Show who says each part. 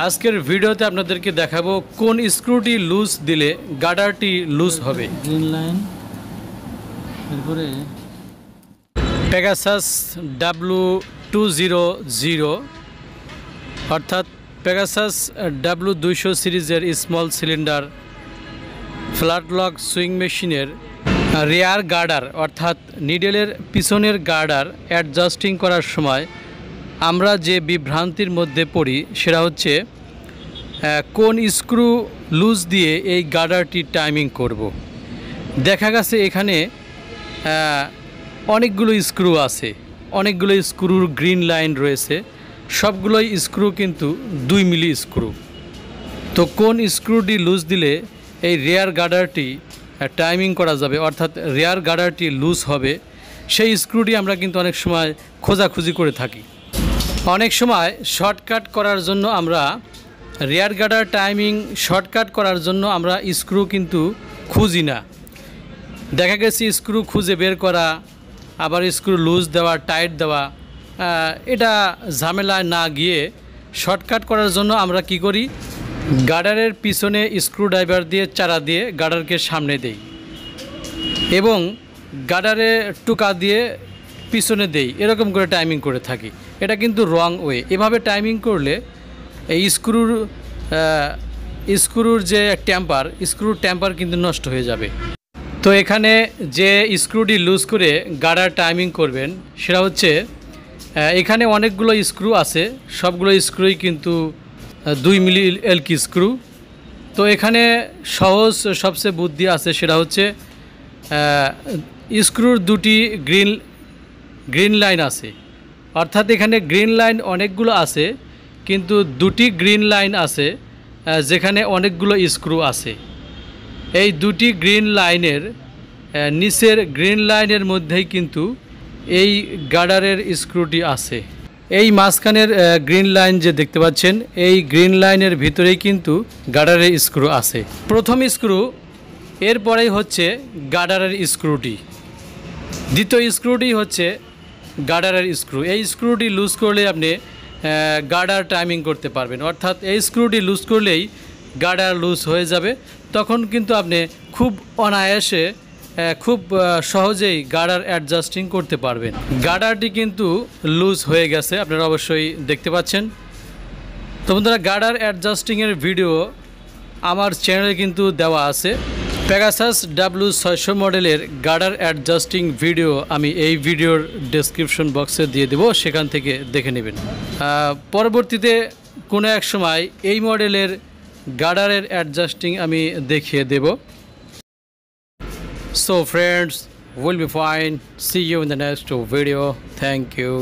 Speaker 1: আজকের ভিডিওতে আপনাদেরকে দেখাবো কোন স্ক্রুটি লুজ দিলে গার্ডারটি লুজ হবে।
Speaker 2: গ্রিন লাইন, এরপরে
Speaker 1: পেগাসাস W200 অর্থাৎ পেগাসাস W200 সিরিজের small cylinder flat lock swing মেশিনের রেয়ার গার্ডার অর্থাৎ নিডেলের পিছনের গার্ডার অ্যাডজাস্টিং করার সময় আমরা যে বিভ্রান্তির মধ্যে পড়ি সেটা হচ্ছে কোন স্ক্রু লুজ দিয়ে এই গার্ডারটি টাইমিং করব। দেখা গেছে এখানে অনেকগুলো স্ক্রু আছে, অনেকগুলো স্ক্রুর গ্রিন লাইন রয়েছে, সবগুলোই স্ক্রু কিন্তু 2 মিলি স্ক্রু। তো কোন স্ক্রুটি লুজ দিলে এই রেয়ার গার্ডারটি টাইমিং করা যাবে অর্থাৎ রেয়ার গার্ডারটি লুজ হবে, সেই স্ক্রুটি আমরা কিন্তু অনেক সময় খোঁজাখুঁজি করে থাকি। অনেক সময় শর্টকাট করার জন্য আমরা রেয়ার গার্ডার টাইমিং শর্টকাট করার জন্য আমরা স্ক্রু কিন্তু খুঁজি না। দেখা গেছে স্ক্রু খুঁজে বের করা, আবার স্ক্রু লুজ দেওয়া, টাইট দেওয়া, এটা ঝামেলায় না গিয়ে শর্টকাট করার জন্য আমরা কি করি, গার্ডারের পিছনে স্ক্রু ড্রাইভার দিয়ে চারা দিয়ে গার্ডারকে সামনে দেই এবং গার্ডারে টোকা দিয়ে পিছনে দেই, এরকম করে টাইমিং করে থাকি। এটা কিন্তু রং ওয়ে। এভাবে টাইমিং করলে এই স্ক্রুর যে স্ক্রুর টেম্পার কিন্তু নষ্ট হয়ে যাবে। তো এখানে যে স্ক্রুটি লুজ করে গার্ডার টাইমিং করবেন সেটা হচ্ছে, এখানে অনেকগুলো স্ক্রু আছে, সবগুলো স্ক্রুই কিন্তু 2 মিলি এলকি স্ক্রু। তো এখানে সহজ সবচেয়ে বুদ্ধি আছে, সেটা হচ্ছে স্ক্রুর দুটি গ্রিন লাইন আছে, অর্থাৎ এখানে গ্রিন লাইন অনেকগুলো আছে কিন্তু দুটি গ্রিন লাইন আছে যেখানে অনেকগুলো স্ক্রু আছে। এই দুটি গ্রিন লাইনের নিচের গ্রিন লাইনের মধ্যেই কিন্তু এই গার্ডারের স্ক্রুটি আছে। এই মাঝখানের গ্রিন লাইন যে দেখতে পাচ্ছেন, এই গ্রিন লাইনের ভিতরেই কিন্তু গার্ডারের স্ক্রু আছে। প্রথম স্ক্রু, এরপরেই হচ্ছে গার্ডারের স্ক্রুটি। দ্বিতীয় স্ক্রুটি হচ্ছে গার্ডারের স্ক্রু। এই স্ক্রুটি লুজ করলে আপনি গার্ডার টাইমিং করতে পারবেন, অর্থাৎ এই স্ক্রুটি লুজ করলেই গার্ডার লুজ হয়ে যাবে। তখন কিন্তু আপনি খুব অনায়াসে খুব সহজেই গার্ডার অ্যাডজাস্টিং করতে পারবেন। গার্ডারটি কিন্তু লুজ হয়ে গেছে, আপনারা অবশ্যই দেখতে পাচ্ছেন। তো বন্ধুরা, গার্ডার অ্যাডজাস্টিংয়ের ভিডিও আমার চ্যানেলে কিন্তু দেওয়া আছে। পেগাসাস W600 মডেলের গার্ডার অ্যাডজাস্টিং ভিডিও আমি এই ভিডিওর ডেসক্রিপশন বক্সে দিয়ে দেব, সেখান থেকে দেখে নেবেন। পরবর্তীতে কোনো এক সময় এই মডেলের গার্ডারের অ্যাডজাস্টিং আমি দেখিয়ে দেব। So friends, we'll be fine. See you in the next video. Thank you.